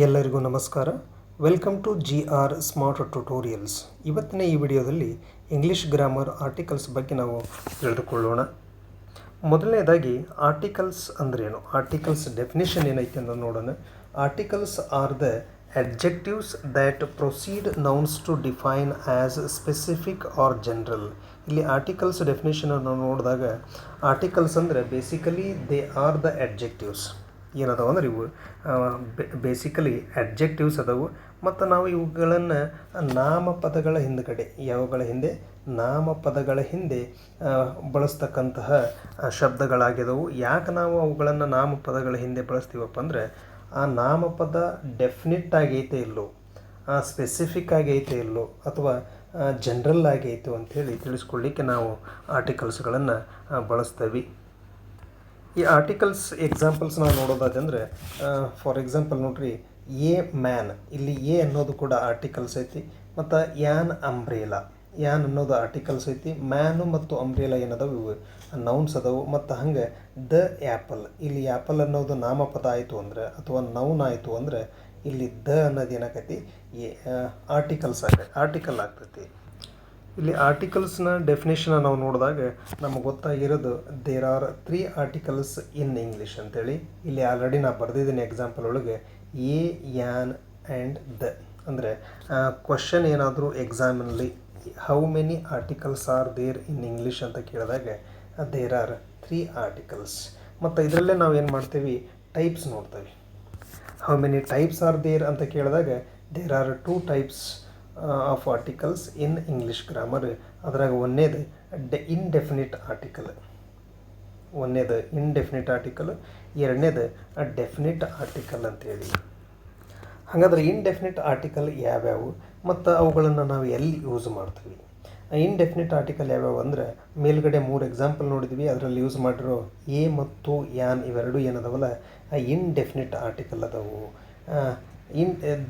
ಎಲ್ಲರಿಗೂ ನಮಸ್ಕಾರ. Welcome to GR smart tutorials. ಇವತ್ತಿನ ಈ ವಿಡಿಯೋದಲ್ಲಿ ಇಂಗ್ಲೀಷ್ ಗ್ರಾಮರ್ ಆರ್ಟಿಕಲ್ಸ್ ಬಗ್ಗೆ ನಾವು ತಿಳಿದುಕೊಳ್ಳೋಣ. ಮೊದಲನೇದಾಗಿ ಆರ್ಟಿಕಲ್ಸ್ ಅಂದ್ರೇನು, ಆರ್ಟಿಕಲ್ಸ್ ಡೆಫಿನೇಷನ್ ಏನೈತೆ ಅಂತ ನೋಡೋಣ. Articles are the adjectives that proceed nouns to define as specific or general. ಇಲ್ಲಿ ಆರ್ಟಿಕಲ್ಸ್ ಡೆಫಿನೇಷನನ್ನು ನೋಡಿದಾಗ ಆರ್ಟಿಕಲ್ಸ್ ಅಂದರೆ basically they are the adjectives. ಏನದಾವ ಅಂದ್ರೆ ಇವು ಬೇಸಿಕಲಿ ಅಡ್ಜೆಕ್ಟಿವ್ಸ್ ಅದಾವು. ಮತ್ತು ನಾವು ಇವುಗಳನ್ನು ನಾಮಪದಗಳ ಹಿಂದುಗಡೆ, ಯಾವುಗಳ ಹಿಂದೆ, ನಾಮಪದಗಳ ಹಿಂದೆ ಬಳಸ್ತಕ್ಕಂತಹ ಶಬ್ದಗಳಾಗಿದ್ದವು. ಯಾಕೆ ನಾವು ಅವುಗಳನ್ನು ನಾಮಪದಗಳ ಹಿಂದೆ ಬಳಸ್ತೀವಪ್ಪ ಅಂದರೆ ಆ ನಾಮಪದ ಡೆಫಿನಿಟ್ ಆಗೈತೆ ಇಲ್ಲೋ, ಸ್ಪೆಸಿಫಿಕ್ ಆಗೈತೆ ಇಲ್ಲೋ, ಅಥವಾ ಜನರಲ್ ಆಗೈತೆ ಅಂಥೇಳಿ ತಿಳಿಸ್ಕೊಳ್ಳಿಕ್ಕೆ ನಾವು ಆರ್ಟಿಕಲ್ಸ್ಗಳನ್ನು ಬಳಸ್ತೇವೆ. ಈ ಆರ್ಟಿಕಲ್ಸ್ ಎಕ್ಸಾಂಪಲ್ಸ್ ನಾವು ನೋಡೋದಾದಂದರೆ ಫಾರ್ ಎಕ್ಸಾಂಪಲ್ ನೋಡ್ರಿ, ಎ ಮ್ಯಾನ್, ಇಲ್ಲಿ ಎ ಅನ್ನೋದು ಕೂಡ ಆರ್ಟಿಕಲ್ಸ್ ಐತಿ. ಮತ್ತು ಯಾನ್ ಅಂಬ್ರೇಲಾ, ಯಾನ್ ಅನ್ನೋದು ಆರ್ಟಿಕಲ್ಸ್ ಐತಿ. ಮ್ಯಾನು ಮತ್ತು ಅಂಬ್ರೇಲಾ ಏನದಾವು ಇವು ನೌನ್ಸ್ ಅದಾವು. ಮತ್ತು ಹಂಗೆ ದ ಆ್ಯಪಲ್, ಇಲ್ಲಿ ಆ್ಯಪಲ್ ಅನ್ನೋದು ನಾಮಪದ ಆಯಿತು ಅಂದರೆ ಅಥವಾ ನೌನ್ ಆಯಿತು ಅಂದರೆ ಇಲ್ಲಿ ದ ಅನ್ನೋದು ಏನಾಕೈತಿ ಆರ್ಟಿಕಲ್ ಆಗ್ತೈತಿ. ಇಲ್ಲಿ ಆರ್ಟಿಕಲ್ಸ್ನ ಡೆಫಿನೇಷನ್ ನಾವು ನೋಡಿದಾಗ ನಮಗೆ ಗೊತ್ತಾಗಿರೋದು there are 3 articles in English ಅಂತೇಳಿ. ಇಲ್ಲಿ ಆಲ್ರೆಡಿ ನಾನು ಬರೆದಿದ್ದೀನಿ ಎಕ್ಸಾಂಪಲ್ ಒಳಗೆ ಎ, ಯಾನ್ ಆ್ಯಂಡ್ ದ. ಅಂದರೆ ಕ್ವಶನ್ ಏನಾದರೂ ಎಕ್ಸಾಮಿನಲ್ಲಿ how many articles are there in English ಅಂತ ಕೇಳಿದಾಗ ದೇರ್ ಆರ್ 3 ಆರ್ಟಿಕಲ್ಸ್. ಮತ್ತು ಇದರಲ್ಲೇ ನಾವು ಏನು ಮಾಡ್ತೀವಿ, ಟೈಪ್ಸ್ ನೋಡ್ತೀವಿ. How many types are there ಅಂತ ಕೇಳಿದಾಗ there are 2 types of articles in English grammar. ಅದ್ರಾಗ ಒಂದೇದು ಇಂಡೆಫಿನಿಟ್ ಆರ್ಟಿಕಲ್, ಎರಡನೇದು ಡೆಫಿನಿಟ್ ಆರ್ಟಿಕಲ್ ಅಂತೇಳಿ. ಹಾಗಾದ್ರೆ ಇಂಡೆಫಿನಿಟ್ ಆರ್ಟಿಕಲ್ ಯಾವ್ಯಾವು ಮತ್ತು ಅವುಗಳನ್ನು ನಾವು ಎಲ್ಲಿ ಯೂಸ್ ಮಾಡ್ತೀವಿ? ಇಂಡೆಫಿನಿಟ್ ಆರ್ಟಿಕಲ್ ಯಾವ್ಯಾವು ಅಂದರೆ ಮೇಲ್ಗಡೆ 3 ಎಕ್ಸಾಂಪಲ್ ನೋಡಿದ್ವಿ. ಅದರಲ್ಲಿ ಯೂಸ್ ಮಾಡಿರೋ ಎ ಮತ್ತು ಯಾನ್ ಇವೆರಡು ಏನದವಲ್ಲ ಇಂಡೆಫಿನಿಟ್ ಆರ್ಟಿಕಲ್ ಅದಾವು.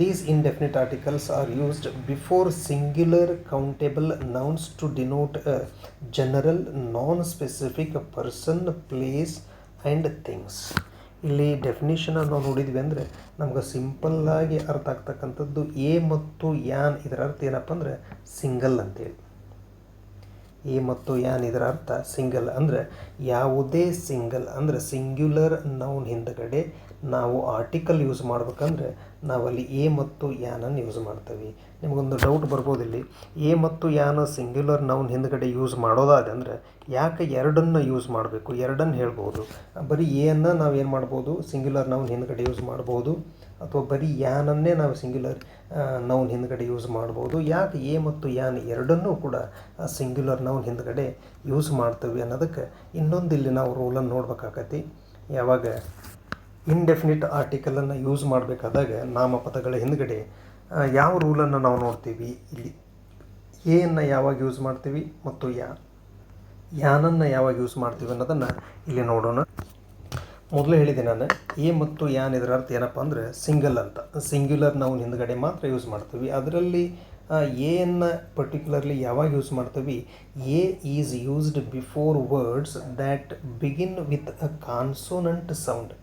These indefinite articles are used before singular countable nouns to denote a general non-specific person, place and things. ಇಲ್ಲಿ ಡೆಫಿನೇಷನ್ ನಾವು ನೋಡಿದ್ವಿ ಅಂದರೆ ನಮ್ಗೆ ಸಿಂಪಲ್ಲಾಗಿ ಅರ್ಥ ಆಗ್ತಕ್ಕಂಥದ್ದು ಎ ಮತ್ತು ಯಾನ್ ಇದರ ಅರ್ಥ ಏನಪ್ಪ ಅಂದರೆ ಸಿಂಗಲ್ ಅಂತೇಳಿ. ಎ ಮತ್ತು ಯಾನ್ ಇದರ ಅರ್ಥ ಸಿಂಗಲ್ ಅಂದರೆ ಯಾವುದೇ ಸಿಂಗಲ್ ಅಂದರೆ ಸಿಂಗ್ಯುಲರ್ ನೌನ್ ಹಿಂದಗಡೆ ನಾವು ಆರ್ಟಿಕಲ್ ಯೂಸ್ ಮಾಡ್ಬೇಕಂದ್ರೆ ನಾವಲ್ಲಿ ಎ ಮತ್ತು ಯಾನನ್ನು ಯೂಸ್ ಮಾಡ್ತೀವಿ. ನಿಮಗೊಂದು ಡೌಟ್ ಬರ್ಬೋದು, ಇಲ್ಲಿ ಎ ಮತ್ತು ಯಾನ ಸಿಂಗ್ಯುಲರ್ ನೌನ್ ಹಿಂದಗಡೆ ಯೂಸ್ ಮಾಡೋದಾದೆ ಅಂದರೆ ಯಾಕೆ ಎರಡನ್ನು ಯೂಸ್ ಮಾಡಬೇಕು? ಎರಡನ್ನು ಹೇಳ್ಬೋದು. ಬರೀ ಎನ್ನು ನಾವು ಏನು ಮಾಡ್ಬೋದು, ಸಿಂಗ್ಯುಲರ್ ನೌನ್ ಹಿಂದಗಡೆ ಯೂಸ್ ಮಾಡ್ಬೋದು, ಅಥವಾ ಬರೀ ಯಾನನ್ನೇ ನಾವು ಸಿಂಗ್ಯುಲರ್ ನೌನ್ ಹಿಂದಗಡೆ ಯೂಸ್ ಮಾಡ್ಬೋದು. ಯಾಕೆ ಎ ಮತ್ತು ಯಾನ್ ಎರಡನ್ನೂ ಕೂಡ ಸಿಂಗ್ಯುಲರ್ ನೌನ್ ಹಿಂದಗಡೆ ಯೂಸ್ ಮಾಡ್ತೀವಿ ಅನ್ನೋದಕ್ಕೆ ಇನ್ನೊಂದು ಇಲ್ಲಿ ನಾವು ರೂಲನ್ನು ನೋಡ್ಬೇಕಾಗತ್ತೆ. ಯಾವಾಗ ಇಂಡೆಫಿನಿಟ್ ಆರ್ಟಿಕಲನ್ನು ಯೂಸ್ ಮಾಡಬೇಕಾದಾಗ ನಾಮಪದಗಳ ಹಿಂದುಗಡೆ ಯಾವ ರೂಲನ್ನು ನಾವು ನೋಡ್ತೀವಿ, ಇಲ್ಲಿ ಎಯನ್ನು ಯಾವಾಗ ಯೂಸ್ ಮಾಡ್ತೀವಿ ಮತ್ತು ಯಾನನ್ನು ಯಾವಾಗ ಯೂಸ್ ಮಾಡ್ತೀವಿ ಅನ್ನೋದನ್ನು ಇಲ್ಲಿ ನೋಡೋಣ. ಮೊದಲೇ ಹೇಳಿದೆ ನಾನು, ಎ ಮತ್ತು ಯಾನ್ ಇದರ ಅರ್ಥ ಏನಪ್ಪ ಅಂದರೆ ಸಿಂಗಲ್ ಅಂತ, ಸಿಂಗ್ಯುಲರ್ ನಾವು ಹಿಂದುಗಡೆ ಮಾತ್ರ ಯೂಸ್ ಮಾಡ್ತೀವಿ. ಅದರಲ್ಲಿ ಎಯನ್ನು ಪರ್ಟಿಕ್ಯುಲರ್ಲಿ ಯಾವಾಗ ಯೂಸ್ ಮಾಡ್ತೀವಿ, A is used before words that begin with a consonant sound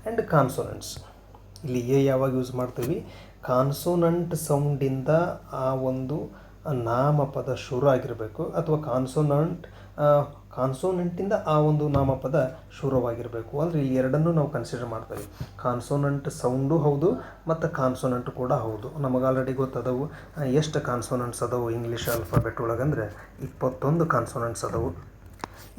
and consonants. ಇಲ್ಲಿ ಎ ಯಾವಾಗ ಯೂಸ್ ಮಾಡ್ತೀವಿ, ಕಾನ್ಸೋನಂಟ್ ಸೌಂಡಿಂದ ಆ ಒಂದು ನಾಮಪದ ಶುರು ಆಗಿರಬೇಕು, ಅಥವಾ ಕಾನ್ಸೋನೆಂಟಿಂದ ಆ ಒಂದು ನಾಮಪದ ಶುರುವಾಗಿರಬೇಕು. ಅಂದರೆ ಇಲ್ಲಿ ಎರಡನ್ನೂ ನಾವು ಕನ್ಸಿಡರ್ ಮಾಡ್ತೀವಿ. ಕಾನ್ಸೋನೆಂಟ್ ಸೌಂಡು ಹೌದು ಮತ್ತು ಕಾನ್ಸೋನೆಂಟ್ ಕೂಡ ಹೌದು. ನಮಗೆ ಆಲ್ರೆಡಿ ಗೊತ್ತದವು ಎಷ್ಟು ಕಾನ್ಸೋನೆಂಟ್ಸ್ ಅದಾವು ಇಂಗ್ಲೀಷ್ ಆಲ್ಫಾಬೆಟ್ ಒಳಗಂದರೆ 21 ಕಾನ್ಸೋನೆಂಟ್ಸ್ ಅದಾವು.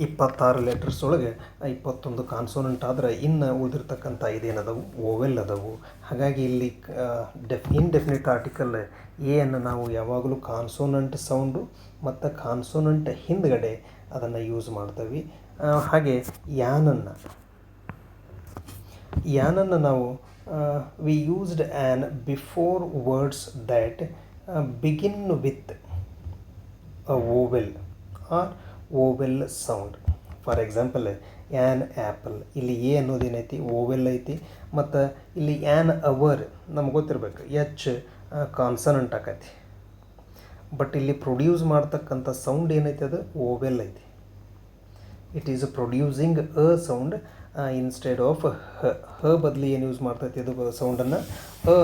26 ಲೆಟರ್ಸ್ ಒಳಗೆ 21 ಕಾನ್ಸೋನೆಂಟ್ ಆದರೆ ಇನ್ನು ಉಳಿದಿರ್ತಕ್ಕಂಥ ಇದೇನದವು ಓವೆಲ್ ಅದಾವು. ಹಾಗಾಗಿ ಇಲ್ಲಿ ಇಂಡೆಫಿನಿಟ್ ಆರ್ಟಿಕಲ್ ಎನ್ನು ನಾವು ಯಾವಾಗಲೂ ಕಾನ್ಸೋನೆಂಟ್ ಸೌಂಡು ಮತ್ತು ಕಾನ್ಸೋನೆಂಟ್ ಹಿಂದ್ಗಡೆ ಅದನ್ನು ಯೂಸ್ ಮಾಡ್ತೀವಿ. ಹಾಗೆ ಯಾನನ್ನು ನಾವು we used an before words that begin with a vowel or vowel sound. For example an apple, ಇಲ್ಲಿ ಎ ಅನ್ನೋದೇನೈತಿ ಓವೆಲ್ ಐತಿ. ಮತ್ತು ಇಲ್ಲಿ ಆ್ಯನ್ ಅವರ್ ನಮ್ಗೆ ಗೊತ್ತಿರಬೇಕು ಎಚ್ ಕಾನ್ಸನೆಂಟ್ ಆಕೈತಿ. ಬಟ್ ಇಲ್ಲಿ ಪ್ರೊಡ್ಯೂಸ್ ಮಾಡ್ತಕ್ಕಂಥ ಸೌಂಡ್ ಏನೈತಿ ಅದು ಓವೆಲ್ ಐತಿ. It is producing a sound. Instead of ಬದಲಿ ಏನು ಯೂಸ್ ಮಾಡ್ತೈತಿ ಅದು ಸೌಂಡನ್ನು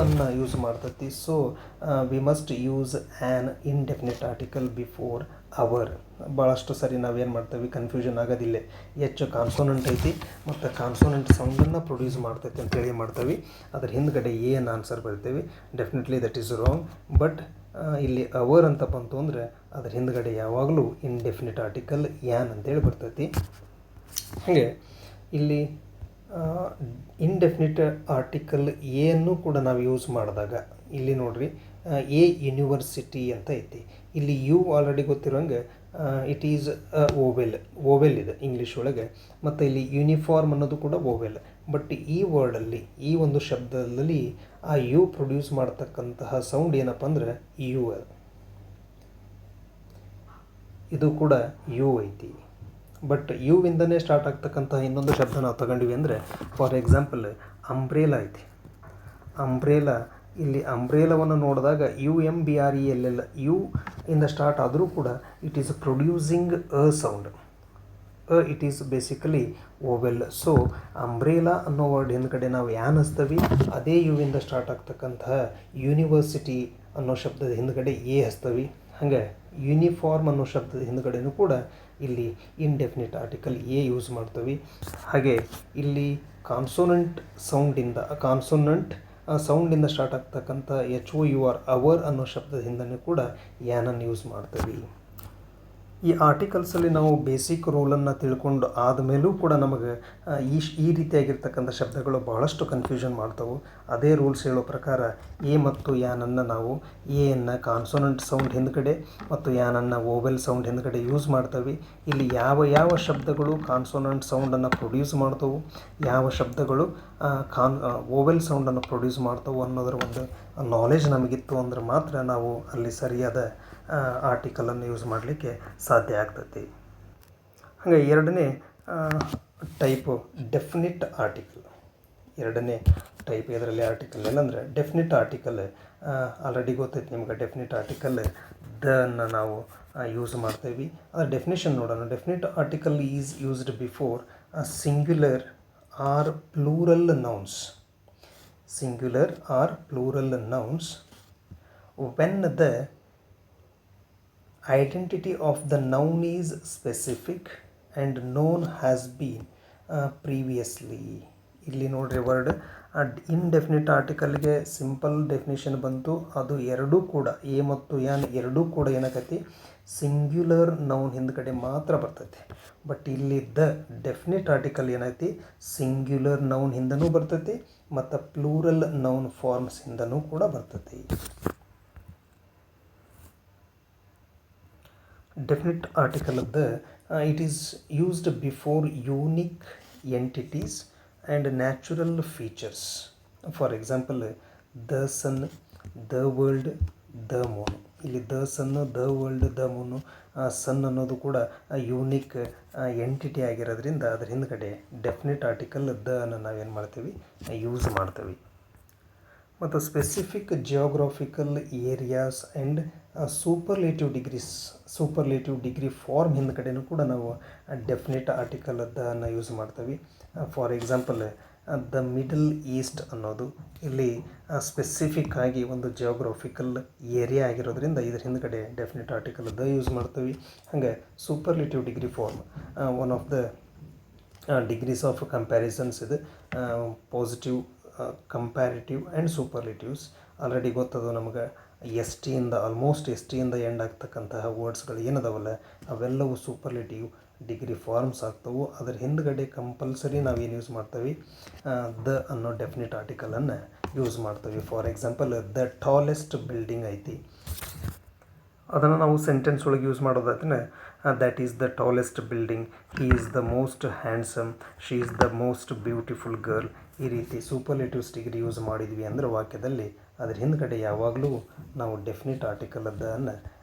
ಅನ್ನು ಯೂಸ್ ಮಾಡ್ತೈತಿ. So we must use an indefinite article before hour. ಭಾಳಷ್ಟು ಸರಿ ನಾವೇನು ಮಾಡ್ತೇವೆ, ಕನ್ಫ್ಯೂಷನ್ ಆಗೋದಿಲ್ಲ, ಹೆಚ್ಚು ಕಾನ್ಸೋನೆಂಟ್ ಐತಿ ಮತ್ತು ಕಾನ್ಸೋನೆಂಟ್ ಸೌಂಡನ್ನು ಪ್ರೊಡ್ಯೂಸ್ ಮಾಡ್ತೈತಿ ಅಂತೇಳಿ ಮಾಡ್ತೇವೆ. ಅದ್ರ ಹಿಂದ್ಗಡೆ ಏನು ಆನ್ಸರ್ ಬರಿತೇವೆ. Definitely that is wrong. But ಇಲ್ಲಿ ಅವರ್ ಅಂತ ಬಂತು ಅಂದರೆ ಅದ್ರ ಹಿಂದ್ಗಡೆ ಯಾವಾಗಲೂ ಇಂಡೆಫಿನಿಟ್ ಆರ್ಟಿಕಲ್ ಯಾನ್ ಅಂತೇಳಿ ಬರ್ತೈತಿ. ಹಾಗೆ ಇಲ್ಲಿ ಇಂಡೆಫಿನಿಟ್ ಆರ್ಟಿಕಲ್ ಏನು ಕೂಡ ನಾವು ಯೂಸ್ ಮಾಡಿದಾಗ ಇಲ್ಲಿ ನೋಡ್ರಿ, ಎ ಯೂನಿವರ್ಸಿಟಿ ಅಂತ ಐತಿ. ಇಲ್ಲಿ ಯು ಆಲ್ರೆಡಿ ಗೊತ್ತಿರೋಂಗೆ ಇಟ್ ಈಸ್ ಓವೆಲ್ ಇದೆ ಇಂಗ್ಲೀಷ್ ಒಳಗೆ, ಮತ್ತು ಇಲ್ಲಿ ಯೂನಿಫಾರ್ಮ್ ಅನ್ನೋದು ಕೂಡ ಓವೆಲ್. ಬಟ್ ಈ ವರ್ಡಲ್ಲಿ, ಈ ಒಂದು ಶಬ್ದದಲ್ಲಿ ಆ ಯು ಪ್ರೊಡ್ಯೂಸ್ ಮಾಡ್ತಕ್ಕಂತಹ ಸೌಂಡ್ ಏನಪ್ಪ ಅಂದರೆ ಯು. ಇದು ಕೂಡ ಯು ಐತಿ. ಬಟ್ ಯುವಿಂದನೇ ಸ್ಟಾರ್ಟ್ ಆಗ್ತಕ್ಕಂತಹ ಇನ್ನೊಂದು ಶಬ್ದ ನಾವು ತಗೊಂಡ್ವಿ ಅಂದರೆ, ಫಾರ್ ಎಕ್ಸಾಂಪಲ್ ಅಂಬ್ರೇಲಾ ಐತಿ. ಅಂಬ್ರೇಲಾ, ಇಲ್ಲಿ ಅಂಬ್ರೇಲವನ್ನು ನೋಡಿದಾಗ UMBRELL ಯು ಇಂದ ಸ್ಟಾರ್ಟ್ ಆದರೂ ಕೂಡ it is producing a sound. It is basically vowel. So umbrella ಅನ್ನೋ ವರ್ಡ್ ಹಿಂದ್ಗಡೆ ನಾವು ಯಾನ್ ಹಚ್ತೀವಿ, ಅದೇ ಯುವಿಂದ ಸ್ಟಾರ್ಟ್ ಆಗ್ತಕ್ಕಂತಹ ಯೂನಿವರ್ಸಿಟಿ ಅನ್ನೋ ಶಬ್ದದ ಹಿಂದ್ಗಡೆ ಎ ಹಚ್ತೀವಿ. ಹಾಗೆ ಯೂನಿಫಾರ್ಮ್ ಅನ್ನೋ ಶಬ್ದದ ಹಿಂದ್ಗಡೆನೂ ಕೂಡ ಇಲ್ಲಿ ಇಂಡೆಫಿನಿಟ್ ಆರ್ಟಿಕಲ್ ಎ ಯೂಸ್ ಮಾಡ್ತೀವಿ. ಹಾಗೆ ಇಲ್ಲಿ ಕಾನ್ಸೋನೆಂಟ್ ಸೌಂಡಿಂದ ಸ್ಟಾರ್ಟ್ ಆಗ್ತಕ್ಕಂಥ HOUR ಅವರ್ ಅನ್ನೋ ಶಬ್ದದ ಹಿಂದೆಯೂ ಕೂಡ ಯಾನನ್ನು ಯೂಸ್ ಮಾಡ್ತೀವಿ. ಈ ಆರ್ಟಿಕಲ್ಸಲ್ಲಿ ನಾವು ಬೇಸಿಕ್ ರೂಲನ್ನು ತಿಳ್ಕೊಂಡು ಆದಮೇಲೂ ಕೂಡ ನಮಗೆ ಈ ರೀತಿಯಾಗಿರ್ತಕ್ಕಂಥ ಶಬ್ದಗಳು ಭಾಳಷ್ಟು ಕನ್ಫ್ಯೂಷನ್ ಮಾಡ್ತವೆ. ಅದೇ ರೂಲ್ಸ್ ಹೇಳೋ ಪ್ರಕಾರ ಎ ಮತ್ತು ಯಾನನ್ನು ನಾವು ಎಯನ್ನು ಕಾನ್ಸೋನೆಂಟ್ ಸೌಂಡ್ ಹಿಂದ್ಗಡೆ ಮತ್ತು ಯಾನನ್ನು ಓವೆಲ್ ಸೌಂಡ್ ಹಿಂದ್ಗಡೆ ಯೂಸ್ ಮಾಡ್ತೀವಿ. ಇಲ್ಲಿ ಯಾವ ಶಬ್ದಗಳು ಕಾನ್ಸೋನೆಂಟ್ ಸೌಂಡನ್ನು ಪ್ರೊಡ್ಯೂಸ್ ಮಾಡ್ತವೆ, ಯಾವ ಶಬ್ದಗಳು ಓವೆಲ್ ಸೌಂಡನ್ನು ಪ್ರೊಡ್ಯೂಸ್ ಮಾಡ್ತವೆ ಅನ್ನೋದರ ಒಂದು ನಾಲೆಜ್ ನಮಗಿತ್ತು ಅಂದ್ರೆ ಮಾತ್ರ ನಾವು ಅಲ್ಲಿ ಸರಿಯಾದ ಆರ್ಟಿಕಲನ್ನು ಯೂಸ್ ಮಾಡಲಿಕ್ಕೆ ಸಾಧ್ಯ ಆಗ್ತೈತಿ. ಹಾಗೆ ಎರಡನೇ ಟೈಪು ಡೆಫಿನಿಟ್ ಆರ್ಟಿಕಲ್. ಎರಡನೇ ಟೈಪ್ ಇದರಲ್ಲಿ ಆರ್ಟಿಕಲ್ ಏನಂದರೆ ಡೆಫಿನಿಟ್ ಆರ್ಟಿಕಲ್. ಆಲ್ರೆಡಿ ಗೊತ್ತೈತೆ ನಿಮ್ಗೆ, ಡೆಫಿನಿಟ್ ಆರ್ಟಿಕಲ್ ದನ್ನು ನಾವು ಯೂಸ್ ಮಾಡ್ತೇವೆ. ಅದರ ಡೆಫಿನೇಷನ್ ನೋಡೋಣ. Definite article is used before singular or plural nouns. Singular or plural nouns when the identity of the noun is specific and known has been previously. ಇಲ್ಲಿ ನೋಡ್ರಿ word indefinite ಆರ್ಟಿಕಲ್ಗೆ simple definition ಬಂತು. ಅದು ಎರಡೂ ಕೂಡ A ಮತ್ತು ಯಾನ್ ಎರಡೂ ಕೂಡ ಏನಾಗೈತಿ, ಸಿಂಗ್ಯುಲರ್ ನೌನ್ ಹಿಂದ್ಗಡೆ ಮಾತ್ರ ಬರ್ತೈತಿ. ಬಟ್ ಇಲ್ಲಿ ದ ಡೆಫಿನಿಟ್ ಆರ್ಟಿಕಲ್ ಏನೈತಿ, ಸಿಂಗ್ಯುಲರ್ ನೌನ್ ಹಿಂದನೂ ಬರ್ತೈತಿ ಮತ್ತು ಪ್ಲೂರಲ್ ನೌನ್ ಫಾರ್ಮ್ಸ್ ಹಿಂದನೂ ಕೂಡ ಬರ್ತೈತಿ. Definite article it is used before unique entities and natural features. For example the sun, the world, the moon. ಇಲ್ಲಿ the sun, the world, the moon. Sun ಅನ್ನೋದು ಕೂಡ unique entity ಆಗಿರೋದ್ರಿಂದ ಅದ್ರ ಹಿಂದ್ಗಡೆ definite article the ಅನ್ನು ನಾವೇನು ಮಾಡ್ತೀವಿ, use ಮಾಡ್ತೀವಿ. ಮತ್ತು specific geographical areas and superlative degree form ಹಿಂದ್ಗಡೆನೂ ಕೂಡ ನಾವು ಡೆಫಿನಿಟ್ ಆರ್ಟಿಕಲ್ ದ ಅನ್ನು ಯೂಸ್ ಮಾಡ್ತೀವಿ. For example the Middle East ಅನ್ನೋದು ಇಲ್ಲಿ ಸ್ಪೆಸಿಫಿಕ್ ಆಗಿ ಒಂದು ಜಿಯೋಗ್ರಾಫಿಕಲ್ ಏರಿಯಾ ಆಗಿರೋದ್ರಿಂದ ಇದ್ರ ಹಿಂದ್ಗಡೆ ಡೆಫಿನಿಟ್ ಆರ್ಟಿಕಲ್ ದ ಯೂಸ್ ಮಾಡ್ತೀವಿ. ಹಾಗೆ superlative degree form one of the degrees of comparisons ಇದು. Positive, comparative and superlatives. Already ಗೊತ್ತದು ನಮಗೆ. ಆಲ್ಮೋಸ್ಟ್ ಎಸ್ ಟಿಯಿಂದ ಎಂಡ್ ಆಗ್ತಕ್ಕಂತಹ ವರ್ಡ್ಸ್ಗಳು ಏನದಾವಲ್ಲ ಅವೆಲ್ಲವೂ ಸೂಪರ್ಲೇಟಿವ್ ಡಿಗ್ರಿ ಫಾರ್ಮ್ಸ್ ಆಗ್ತವೆ. ಅದರ ಹಿಂದ್ಗಡೆ ಕಂಪಲ್ಸರಿ ನಾವೇನು ಯೂಸ್ ಮಾಡ್ತೀವಿ, ದ ಅನ್ನೋ ಡೆಫಿನಿಟ್ ಆರ್ಟಿಕಲನ್ನು ಯೂಸ್ ಮಾಡ್ತೀವಿ. For example the tallest building ಐತಿ, ಅದನ್ನು ನಾವು ಸೆಂಟೆನ್ಸ್ ಒಳಗೆ ಯೂಸ್ ಮಾಡೋದಾದ್ರೆ that is the tallest building, he is the most handsome, she is the most beautiful girl. ಈ ರೀತಿ ಸೂಪರ್ಲೇಟಿವ್ಸ್ ಡಿಗ್ರಿ ಯೂಸ್ ಮಾಡಿದ್ವಿ ಅಂದರೆ ವಾಕ್ಯದಲ್ಲಿ ಅದ್ರ ಹಿಂದ್ಗಡೆ ಯಾವಾಗಲೂ ನಾವು ಡೆಫಿನಿಟ್ ಆರ್ಟಿಕಲ್ ಅದನ್ನು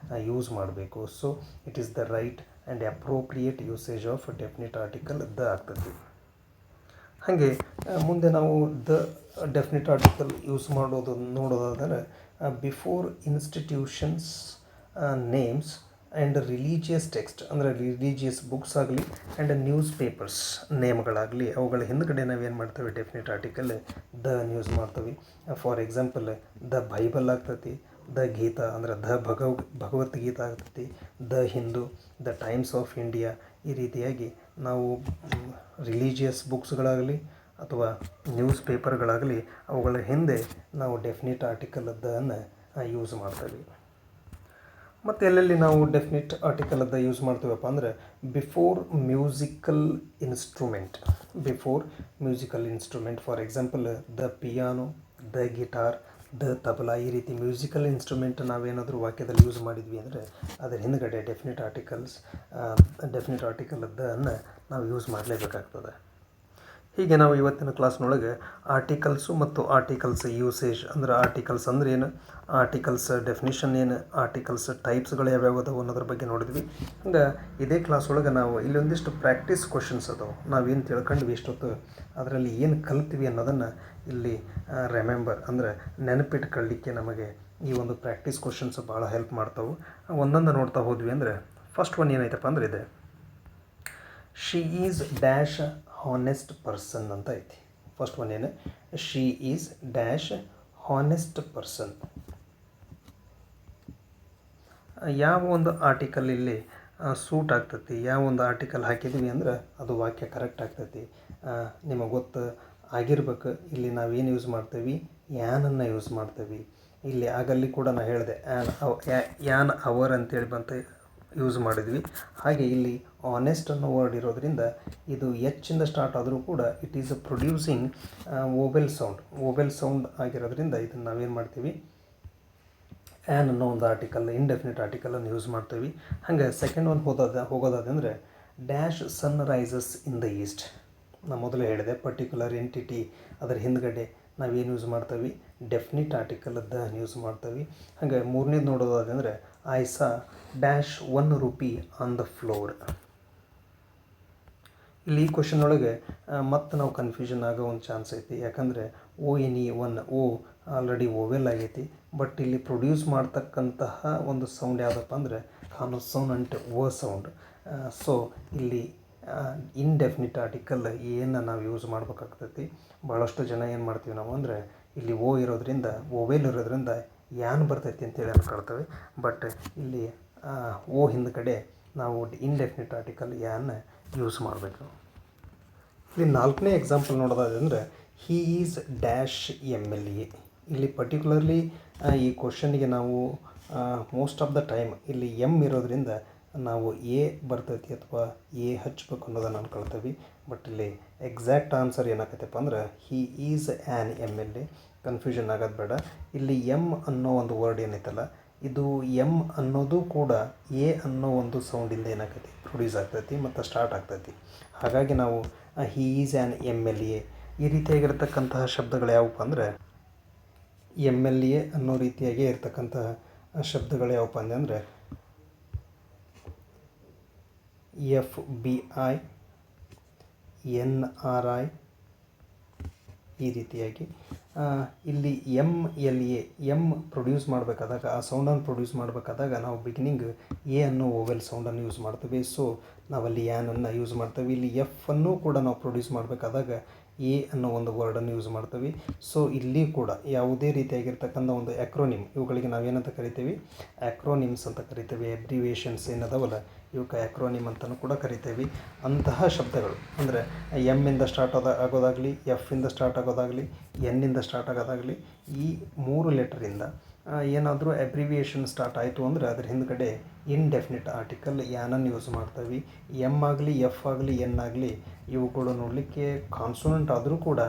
ಯೂಸ್ ಮಾಡಬೇಕು. So it is the right and appropriate usage of definite article the ಆಗ್ತದೆ. ಹಾಗೆ ಮುಂದೆ ನಾವು ದ ಡೆಫಿನಿಟ್ ಆರ್ಟಿಕಲ್ ಯೂಸ್ ನೋಡೋದಾದರೆ before institutions names and religious text ಅಂದರೆ ರಿಲೀಜಿಯಸ್ ಬುಕ್ಸ್ ಆಗಲಿ ಆ್ಯಂಡ್ ನ್ಯೂಸ್ ಪೇಪರ್ಸ್ ನೇಮ್ಗಳಾಗಲಿ ಅವುಗಳ ಹಿಂದ್ಗಡೆ ನಾವೇನು ಮಾಡ್ತೇವೆ ಡೆಫಿನೆಟ್ ಆರ್ಟಿಕಲ್ ದ ಯೂಸ್ ಮಾಡ್ತೀವಿ. ಫಾರ್ ಎಕ್ಸಾಂಪಲ್ ದ ಬೈಬಲ್ ಆಗ್ತೈತಿ, ದ ಗೀತಾ ಅಂದರೆ ಭಗವದ್ಗೀತಾ ಆಗ್ತೈತಿ, the Hindu, the times of India. ಈ ರೀತಿಯಾಗಿ ನಾವು ರಿಲೀಜಿಯಸ್ ಬುಕ್ಸ್ಗಳಾಗಲಿ ಅಥವಾ ನ್ಯೂಸ್ ಪೇಪರ್ಗಳಾಗಲಿ ಅವುಗಳ ಹಿಂದೆ ನಾವು ಡೆಫಿನೆಟ್ ಆರ್ಟಿಕಲ್ ದನ್ನು ಯೂಸ್ ಮಾಡ್ತೀವಿ. ಮತ್ತು ಎಲ್ಲೆಲ್ಲಿ ನಾವು ಡೆಫಿನೆಟ್ ಆರ್ಟಿಕಲ್ ಅದ ಯೂಸ್ ಮಾಡ್ತೀವಪ್ಪ ಅಂದರೆ before musical instrument for example the piano, the guitar, the tabla. ಈ ರೀತಿ ಮ್ಯೂಸಿಕಲ್ ಇನ್ಸ್ಟ್ರೂಮೆಂಟ್ ನಾವೇನಾದರೂ ವಾಕ್ಯದಲ್ಲಿ ಯೂಸ್ ಮಾಡಿದ್ವಿ ಅಂದರೆ ಅದರ ಹಿಂದುಗಡೆ ಡೆಫಿನೆಟ್ ಆರ್ಟಿಕಲ್ ಅದನ್ನು ನಾವು ಯೂಸ್ ಮಾಡಲೇಬೇಕಾಗ್ತದೆ. ಹೀಗೆ ನಾವು ಇವತ್ತಿನ ಕ್ಲಾಸ್ನೊಳಗೆ ಆರ್ಟಿಕಲ್ಸು ಮತ್ತು ಆರ್ಟಿಕಲ್ಸ್ ಯೂಸೇಜ್ ಅಂದರೆ ಆರ್ಟಿಕಲ್ಸ್ ಅಂದ್ರೆ ಏನು, ಆರ್ಟಿಕಲ್ಸ್ ಡೆಫಿನಿಷನ್ ಏನು, ಆರ್ಟಿಕಲ್ಸ್ ಟೈಪ್ಸ್ಗಳು ಯಾವ್ಯಾವ ಅದಾವೆ ಅನ್ನೋದ್ರ ಬಗ್ಗೆ ನೋಡಿದ್ವಿ. ಹಂಗೆ ಇದೇ ಕ್ಲಾಸ್ ಒಳಗೆ ನಾವು ಇಲ್ಲಿ ಒಂದಿಷ್ಟು ಪ್ರಾಕ್ಟೀಸ್ ಕ್ವಶನ್ಸ್ ಅದಾವೆ. ನಾವೇನು ತಿಳ್ಕೊಂಡ್ವಿ ಇಷ್ಟೊತ್ತು ಅದರಲ್ಲಿ ಏನು ಕಲ್ತ್ವಿ ಅನ್ನೋದನ್ನು ಇಲ್ಲಿ ರಿಮೆಂಬರ್ ಅಂದರೆ ನೆನಪಿಟ್ಕೊಳ್ಳಿಕ್ಕೆ ನಮಗೆ ಈ ಒಂದು ಪ್ರಾಕ್ಟೀಸ್ ಕ್ವಶನ್ಸ್ ಭಾಳ ಹೆಲ್ಪ್ ಮಾಡ್ತಾವೆ. ಒಂದೊಂದು ನೋಡ್ತಾ ಹೋದ್ವಿ ಅಂದರೆ ಫಸ್ಟ್ ಒನ್ ಏನೈತಪ್ಪ ಅಂದರೆ ಇದೆ, she is dash honest person ಅಂತ ಐತಿ. ಫಸ್ಟ್ ಒನ್ ಏನು, she is dash honest person. ಯಾವ ಒಂದು ಆರ್ಟಿಕಲ್ ಇಲ್ಲಿ ಸೂಟ್ ಆಗ್ತೈತಿ, ಯಾವ ಒಂದು ಆರ್ಟಿಕಲ್ ಹಾಕಿದ್ವಿ ಅಂದ್ರೆ ಅದು ವಾಕ್ಯ ಕರೆಕ್ಟ್ ಆಗ್ತೈತಿ. ನಿಮಗೆ ಗೊತ್ತು ಆಗಿರ್ಬೇಕು. ಇಲ್ಲಿ ನಾವೇನು ಯೂಸ್ ಮಾಡ್ತೀವಿ, ಯಾನನ್ನು ಯೂಸ್ ಮಾಡ್ತೀವಿ. ಇಲ್ಲಿ ಆಗಲ್ಲಿ ಕೂಡ ನಾನು ಹೇಳಿದೆ ಯಾನ್ ಅವರ್ ಅಂತೇಳಿ ಯೂಸ್ ಮಾಡಿದ್ವಿ. ಹಾಗೆ ಇಲ್ಲಿ ಆನೆಸ್ಟ್ ಅನ್ನೋ ವರ್ಡ್ ಇರೋದ್ರಿಂದ ಇದು ಎಚ್ಚಿಂದ ಸ್ಟಾರ್ಟ್ ಆದರೂ ಕೂಡ ಇಟ್ ಈಸ್ ಪ್ರೊಡ್ಯೂಸಿಂಗ್ ವೋವೆಲ್ ಸೌಂಡ್ ಆಗಿರೋದ್ರಿಂದ ಇದನ್ನು ನಾವೇನು ಮಾಡ್ತೀವಿ, ಆ್ಯನ್ ಅನ್ನೋ ಒಂದು ಆರ್ಟಿಕಲ್ ಇಂಡೆಫಿನಿಟ್ ಆರ್ಟಿಕಲನ್ನು ಯೂಸ್ ಮಾಡ್ತೀವಿ. ಹಾಗೆ ಸೆಕೆಂಡ್ ಒನ್ ಹೋಗೋದಾದಂದರೆ dash sun rises in the east. ನಾನು ಮೊದಲೇ ಹೇಳಿದೆ ಪರ್ಟಿಕ್ಯುಲರ್ ಎಂಟಿಟಿ ಅದರ ಹಿಂದ್ಗಡೆ ನಾವೇನು ಯೂಸ್ ಮಾಡ್ತೀವಿ, ಡೆಫಿನಿಟ್ ಆರ್ಟಿಕಲ್ ದ ಯೂಸ್ ಮಾಡ್ತೀವಿ. ಹಾಗೆ ಮೂರನೇದು ನೋಡೋದಾದಂದರೆ I saw dash ₹1 on the floor. ಇಲ್ಲಿ ಈ ಕ್ವಶನ್ ಒಳಗೆ ಮತ್ತೆ ನಾವು ಕನ್ಫ್ಯೂಷನ್ ಆಗೋ ಒಂದು ಚಾನ್ಸ್ ಐತಿ. ಯಾಕಂದರೆ ONE ಆಲ್ರೆಡಿ ಓವೆಲ್ ಆಗೈತಿ. ಬಟ್ ಇಲ್ಲಿ ಪ್ರೊಡ್ಯೂಸ್ ಮಾಡ್ತಕ್ಕಂತಹ ಒಂದು ಸೌಂಡ್ ಯಾವುದಪ್ಪ ಅಂದರೆ ಕಾನ್ಸೋನೆಂಟ್ ಸೌಂಡ್. ಸೊ ಇಲ್ಲಿ ಇಂಡೆಫಿನಿಟ್ ಆರ್ಟಿಕಲ್ ಏನು ನಾವು ಯೂಸ್ ಮಾಡ್ಬೇಕಾಗ್ತೈತಿ. ಭಾಳಷ್ಟು ಜನ ಏನು ಮಾಡ್ತೀವಿ ನಾವು ಅಂದರೆ ಇಲ್ಲಿ ಇರೋದ್ರಿಂದ ಓವೆಲ್ ಇರೋದ್ರಿಂದ ಯಾನ್ ಬರ್ತೈತಿ ಅಂತೇಳಿ ಅನ್ಕೊಳ್ತೇವೆ. ಬಟ್ ಇಲ್ಲಿ ಹಿಂದ್ಗಡೆ ನಾವು ಇಂಡೆಫಿನಿಟ್ ಆರ್ಟಿಕಲ್ ಯಾನ್ ಯೂಸ್ ಮಾಡಬೇಕು. ಇಲ್ಲಿ ನಾಲ್ಕನೇ ಎಕ್ಸಾಂಪಲ್ ನೋಡೋದಾದರೆ ಹಿ ಈಸ್ ಡ್ಯಾಶ್ MLA. ಇಲ್ಲಿ ಪರ್ಟಿಕ್ಯುಲರ್ಲಿ ಈ ಕ್ವಶನ್ಗೆ ನಾವು ಮೋಸ್ಟ್ ಆಫ್ ದ ಟೈಮ್ ಇಲ್ಲಿ ಇರೋದ್ರಿಂದ ನಾವು ಬರ್ತೈತಿ ಅಥವಾ ಹಚ್ಬೇಕು ಅನ್ನೋದನ್ನು ಅನ್ಕೊಳ್ತೀವಿ. ಬಟ್ ಇಲ್ಲಿ ಎಕ್ಸಾಕ್ಟ್ ಆನ್ಸರ್ ಏನಾಗತ್ತಪ್ಪ ಅಂದ್ರೆ he is an MLA. Confusion ಆಗೋದು ಬೇಡ. ಇಲ್ಲಿ ಅನ್ನೋ ಒಂದು ವರ್ಡ್ ಏನೈತಲ್ಲ, ಇದು ಅನ್ನೋದು ಕೂಡ ಅನ್ನೋ ಒಂದು ಸೌಂಡಿಂದ ಏನಾಗ್ತೈತಿ ಪ್ರೊಡ್ಯೂಸ್ ಆಗ್ತೈತಿ ಮತ್ತು ಸ್ಟಾರ್ಟ್ ಆಗ್ತೈತಿ. ಹಾಗಾಗಿ ನಾವು ಹಿ ಈಸ್ ಆ್ಯನ್ MLA ಈ ರೀತಿಯಾಗಿರ್ತಕ್ಕಂತಹ ಶಬ್ದಗಳು ಯಾವುವು ಅಂದರೆ MLA ಅನ್ನೋ ರೀತಿಯಾಗಿ ಇರ್ತಕ್ಕಂತಹ ಶಬ್ದಗಳು ಯಾವಪ್ಪ ಅಂದರೆ FBI, NRI ಈ ರೀತಿಯಾಗಿ. ಇಲ್ಲಿ MLA ಪ್ರೊಡ್ಯೂಸ್ ಮಾಡಬೇಕಾದಾಗ ಆ ಸೌಂಡನ್ನು ಪ್ರೊಡ್ಯೂಸ್ ಮಾಡಬೇಕಾದಾಗ ನಾವು ಬಿಗಿನಿಂಗ್ ಅನ್ನೋ ಓವೆಲ್ ಸೌಂಡನ್ನು ಯೂಸ್ ಮಾಡ್ತೀವಿ. ಸೊ ನಾವಲ್ಲಿ ಯಾನನ್ನು ಯೂಸ್ ಮಾಡ್ತೀವಿ. ಇಲ್ಲಿ ಅನ್ನು ಕೂಡ ನಾವು ಪ್ರೊಡ್ಯೂಸ್ ಮಾಡಬೇಕಾದಾಗ ಅನ್ನೋ ಒಂದು ವರ್ಡನ್ನು ಯೂಸ್ ಮಾಡ್ತೀವಿ. ಸೊ ಇಲ್ಲಿ ಕೂಡ ಯಾವುದೇ ರೀತಿಯಾಗಿರ್ತಕ್ಕಂಥ ಒಂದು ಆ್ಯಕ್ರೋನಿಮ್, ಇವುಗಳಿಗೆ ನಾವೇನಂತ ಕರಿತೀವಿ, ಆ್ಯಕ್ರೋನಿಮ್ಸ್ ಅಂತ ಕರಿತೀವಿ. ಅಬ್ರಿವೇಷನ್ಸ್ ಏನದವಲ್ಲ ಇವಕ್ಕೆ ಆ್ಯಕ್ರೋನಿಮ್ ಅಂತಲೂ ಕೂಡ ಕರಿತೀವಿ. ಅಂತಹ ಶಬ್ದಗಳು ಅಂದರೆ ಇಂದ ಸ್ಟಾರ್ಟ್ ಆಗೋದಾಗಲಿ, ಇಂದ ಸ್ಟಾರ್ಟ್ ಆಗೋದಾಗಲಿ, ನಿಂದ ಸ್ಟಾರ್ಟ್ ಆಗೋದಾಗಲಿ, ಈ 3 ಲೆಟರಿಂದ ಏನಾದರೂ ಅಬ್ರಿವಿಯೇಷನ್ ಸ್ಟಾರ್ಟ್ ಆಯಿತು ಅಂದರೆ ಅದ್ರ ಹಿಂದ್ಗಡೆ ಇಂಡೆಫಿನಿಟ್ ಆರ್ಟಿಕಲ್ ಯಾನನ್ನು ಯೂಸ್ ಮಾಡ್ತೀವಿ. ಆಗಲಿ, ಆಗಲಿ, ಆಗಲಿ ಇವುಗಳು ನೋಡಲಿಕ್ಕೆ ಕಾನ್ಸೋನೆಂಟ್ ಆದರೂ ಕೂಡ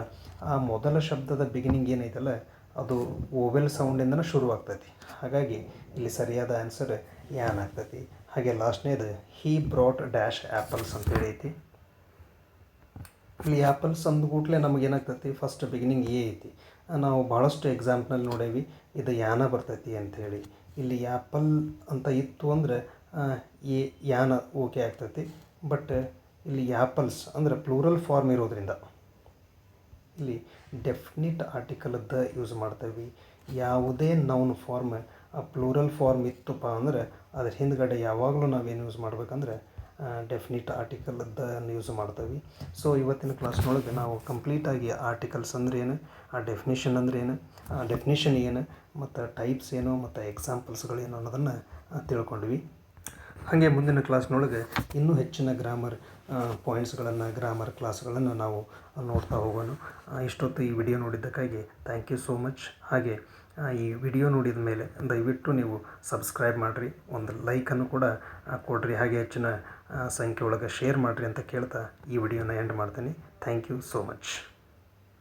ಆ ಮೊದಲ ಶಬ್ದದ ಬಿಗಿನಿಂಗ್ ಏನೈತಲ್ಲ ಅದು ಓವೆಲ್ ಸೌಂಡಿಂದನೇ ಶುರುವಾಗ್ತೈತಿ. ಹಾಗಾಗಿ ಇಲ್ಲಿ ಸರಿಯಾದ ಆನ್ಸರ್ ಯಾನ್ ಆಗ್ತೈತಿ. ಹಾಗೆ ಲಾಸ್ಟ್ನೇದು ಹಿ ಬ್ರಾಟ್ ಡ್ಯಾಶ್ ಆ್ಯಪಲ್ಸ್ ಅಂತೇಳಿ ಐತಿ. ಇಲ್ಲಿ ಆ್ಯಪಲ್ಸ್ ಅಂದ್ಕೂಡಲೇ ನಮಗೆ ಏನಾಗ್ತೈತಿ, ಫಸ್ಟ್ ಬಿಗಿನಿಂಗ್ ಐತಿ. ನಾವು ಭಾಳಷ್ಟು ಎಕ್ಸಾಂಪಲ್ ನೋಡೇವಿ ಇದು ಯಾನ ಬರ್ತೈತಿ ಅಂಥೇಳಿ. ಇಲ್ಲಿ ಆ್ಯಪಲ್ ಅಂತ ಇತ್ತು ಅಂದರೆ ಯಾನ ಓಕೆ ಆಗ್ತೈತಿ. ಬಟ್ ಇಲ್ಲಿ ಆ್ಯಪಲ್ಸ್ ಅಂದರೆ ಪ್ಲೂರಲ್ ಫಾರ್ಮ್ ಇರೋದ್ರಿಂದ ಇಲ್ಲಿ ಡೆಫಿನಿಟ್ ಆರ್ಟಿಕಲ್ ಯೂಸ್ ಮಾಡ್ತೀವಿ. ಯಾವುದೇ ನೌನ್ ಫಾರ್ಮ್ ಆ ಪ್ಲೂರಲ್ ಫಾರ್ಮ್ ಇತ್ತಪ್ಪ ಅಂದರೆ ಅದ್ರ ಹಿಂದ್ಗಡೆ ಯಾವಾಗಲೂ ನಾವೇನು ಯೂಸ್ ಮಾಡ್ಬೇಕಂದ್ರೆ ಡೆಫಿನಿಟ್ ಆರ್ಟಿಕಲ್ದನ್ನು ಯೂಸ್ ಮಾಡ್ತೀವಿ. ಸೊ ಇವತ್ತಿನ ಕ್ಲಾಸ್ನೊಳಗೆ ನಾವು ಕಂಪ್ಲೀಟಾಗಿ ಆರ್ಟಿಕಲ್ಸ್ ಅಂದ್ರೆ ಏನು, ಆ ಡೆಫಿನಿಷನ್ ಅಂದ್ರೆ ಏನು, ಆ ಡೆಫಿನಿಷನ್ ಏನು, ಮತ್ತು ಟೈಪ್ಸ್ ಏನು, ಮತ್ತು ಎಕ್ಸಾಂಪಲ್ಸ್ಗಳೇನು ಅನ್ನೋದನ್ನು ತಿಳ್ಕೊಂಡ್ವಿ. ಹಾಗೆ ಮುಂದಿನ ಕ್ಲಾಸ್ನೊಳಗೆ ಇನ್ನೂ ಹೆಚ್ಚಿನ ಗ್ರಾಮರ್ ಪಾಯಿಂಟ್ಸ್ಗಳನ್ನು, ಗ್ರಾಮರ್ ಕ್ಲಾಸ್ಗಳನ್ನು ನಾವು ನೋಡ್ತಾ ಹೋಗೋಣ. ಇಷ್ಟೊತ್ತು ಈ ವಿಡಿಯೋ ನೋಡಿದ್ದಕ್ಕಾಗಿ ಥ್ಯಾಂಕ್ ಯು ಸೋ ಮಚ್. ಹಾಗೆ ಈ ವಿಡಿಯೋ ನೋಡಿದ ಮೇಲೆ ದಯವಿಟ್ಟು ನೀವು ಸಬ್ಸ್ಕ್ರೈಬ್ ಮಾಡಿರಿ, ಒಂದು ಲೈಕನ್ನು ಕೂಡ ಕೊಡಿರಿ, ಹಾಗೆ ಹೆಚ್ಚಿನ ಸಂಖ್ಯೆ ಒಳಗೆ ಶೇರ್ ಮಾಡಿರಿ ಅಂತ ಕೇಳ್ತಾ ಈ ವಿಡಿಯೋನ ಎಂಡ್ ಮಾಡ್ತೀನಿ. Thank you so much.